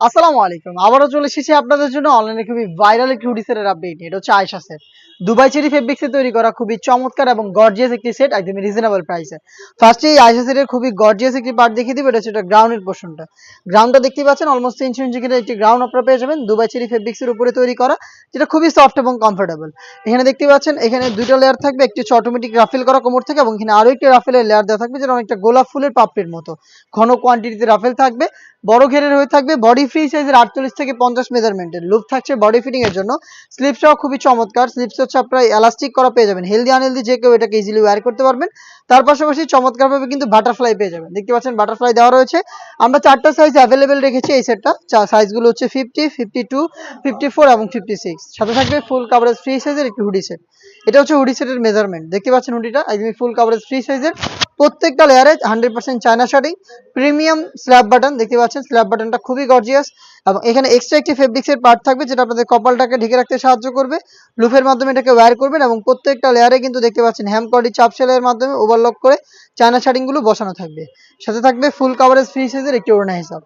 আসসালামু আলাইকুম। আবারও চলে এসেছি আপনাদের জন্য অনলাইনে খুবই ভাইরাল একটি হুডি সেটের আপডেট। এটা হচ্ছে আয়েশা সেট। দুবাই চেরি ফেব্রিক্সে তৈরি করা খুবই চমৎকার এবং গর্জিয়াস একটি সেট একদমই রিজনেবল প্রাইসে। ফার্স্টে এই আয়েশা সেটের খুবই গর্জিয়াস একটি পার্ট দেখিয়ে দিব। এটা হচ্ছে এটা গ্রাউন্ডের পোর্শনটা। গ্রাউন্ডটা দেখতেই পাচ্ছেন অলমোস্ট 3 ইঞ্চি ঘিরে একটি গ্রাউন্ড আপনারা পেয়ে যাবেন দুবাই চেরি ফেব্রিক্সের উপরে তৈরি করা, যেটা খুবই সফট এবং কমফোর্টেবল। এখানে দেখতেই পাচ্ছেন এখানে দুইটা লেয়ার থাকবে, একটি হচ্ছে অটোমেটিক রাফেল করা কোমর থেকে এবং এখানে আরো একটি রাফেলের লেয়ার দেওয়া থাকবে, যেটা অনেকটা গোলাপ ফুলের পাপড়ির মতো ঘন কোয়ান্টিটিতে রাফেল থাকবে। বড় ঘেরের হয়ে থাকবে, বডি ফ্রি সাইজের 48 থেকে 50 মেজারমেন্টের লুপ থাকছে বডি ফিটিং এর জন্য। স্লিপসটাও খুবই চমৎকার, স্লিপস হচ্ছে আপনারা এলাস্টিক করা পেয়ে যাবেন, হেলদি আনহেলদি যে কেউ এটাকে ইজিলি ওয়্যার করতে পারবেন। তার পাশাপাশি চমৎকারভাবে কিন্তু বাটারফ্লাই পেয়ে যাবেন, দেখতে পাচ্ছেন বাটারফ্লাই দেওয়া রয়েছে। আমরা 4টা সাইজ অ্যাভেলেবেল রেখেছি এই সেটটা। সাইজগুলো হচ্ছে 50, 52, 54 এবং 56। সাথে থাকবে ফুল কাভারেজ ফ্রি সাইজের একটি হুডি সেট। এটা হচ্ছে হুডি সেটের মেজারমেন্ট, দেখতে পাচ্ছেন হুডিটা একদমই ফুল কাভারেজ ফ্রি সাইজের। প্রত্যেকটা লেয়ারে 100% China sari, premium slab button, দেখতে পাচ্ছেন স্ল্যাব বাটনটা খুবই গর্জিয়াস। এবং এখানে এক্সট্রা একটি ফেব্রিক্সের পার্ট থাকবে, যেটা আপনাদের কপালটাকে ঢেকে রাখতে সাহায্য করবে। লুফের মাধ্যমে এটাকে ওয়্যার করবেন এবং প্রত্যেকটা লেয়ারে কিন্তু দেখতে পাচ্ছেন হ্যামকডি চাপ সেলাইয়ের মাধ্যমে ওভারলক করে চায়না শাড়িগুলো বসানো থাকবে। সাথে থাকবে ফুল কাভারেজ ফ্রি সাইজের একটি ওড়না হিসাব।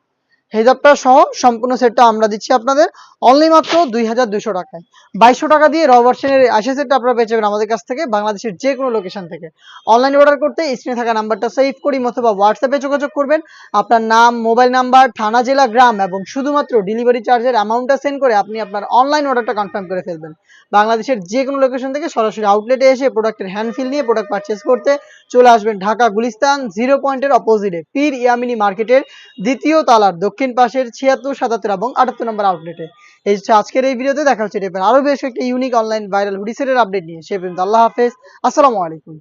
হেজাবটা সহ সম্পূর্ণ সেটটা আমরা দিচ্ছি আপনাদের অনলি মাত্র 2200 টাকায়। 2200 টাকা দিয়ে র ভার্সনের আশা সেটটা আপনারা পেয়ে যাবেন আমাদের কাছ থেকে বাংলাদেশের যে কোনো লোকেশন থেকে। অনলাইনে অর্ডার করতে স্ক্রিনে থাকা নাম্বারটা সেভ করি অথবা হোয়াটসঅ্যাপে যোগাযোগ করবেন। আপনার নাম, মোবাইল নাম্বার, থানা, জেলা, গ্রাম এবং শুধুমাত্র ডেলিভারি চার্জের অ্যামাউন্টটা সেন্ড করে আপনি আপনার অনলাইন অর্ডারটা কনফার্ম করে ফেলবেন। বাংলাদেশের যে কোনো লোকেশন থেকে সরাসরি আউটলেটে এসে প্রোডাক্টের হ্যান্ড ফিল নিয়ে প্রোডাক্ট পারচেজ করতে চলে আসবেন ঢাকা গুলিস্তান 0 পয়েন্টের অপোজিটে পীর ইয়ামিনী মার্কেটের দ্বিতীয় তালার দক্ষিণ পাশের 76, 77 এবং 78 নম্বর আউটলেটে। এই হচ্ছে আজকের এই ভিডিওতে দেখা হচ্ছে আরো বেশ একটা ইউনিক অনলাইন ভাইরাল হুডি সেটের আপডেট নিয়ে। সে পর্যন্ত আল্লাহ হাফেজ, আসসালামু আলাইকুম।